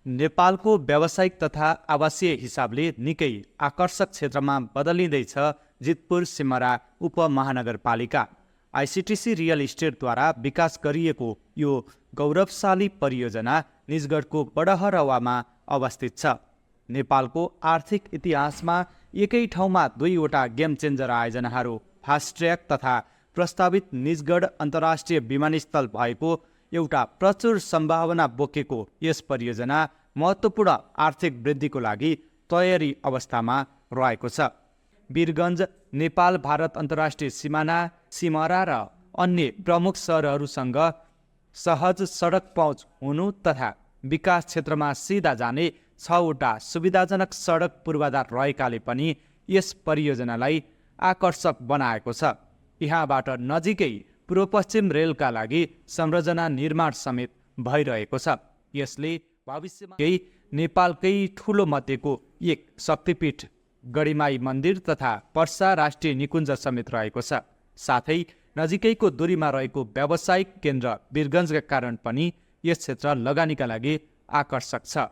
नेपालको व्यावसायिक तथा आवासीय हिसाबले निकै आकर्षक क्षेत्रमा बदलिँदैछ जितपुर सिमरा उपमहानगरपालिका। आइसिटिसी रियल इस्टेटद्वारा विकास गरिएको यो गौरवशाली परियोजना निजगढको बडहरवामा अवस्थित छ। नेपालको आर्थिक इतिहासमा एकै ठाउँमा दुईवटा गेम चेन्जर आयोजनाहरू फास्ट ट्र्याक तथा प्रस्तावित निजगढ अन्तर्राष्ट्रिय विमानस्थल भएको एउटा प्रचुर सम्भावना बोकेको यस परियोजना महत्त्वपूर्ण आर्थिक वृद्धिको लागि तयारी अवस्थामा रहेको छ। वीरगञ्ज नेपाल भारत अन्तर्राष्ट्रिय सिमाना सिमरा र अन्य प्रमुख सहरहरूसँग सहज सडक पहुँच हुनु तथा विकास क्षेत्रमा सिधा जाने 6वटा सुविधाजनक सडक पूर्वाधार रहेकाले पनि यस परियोजनालाई आकर्षक बनाएको छ। यहाँबाट नजिकै पूर्व पश्चिम रेलका लागि संरचना निर्माण समेत भइरहेको छ। यसले भविष्यमा नेपालकै ठुलो मध्येको एक शक्तिपीठ गढीमाई मन्दिर तथा पर्सा राष्ट्रिय निकुञ्ज समेत रहेको छ। साथै नजिकैको दूरीमा रहेको व्यावसायिक केन्द्र वीरगञ्जका कारण पनि यस क्षेत्र लगानीका लागि आकर्षक छ।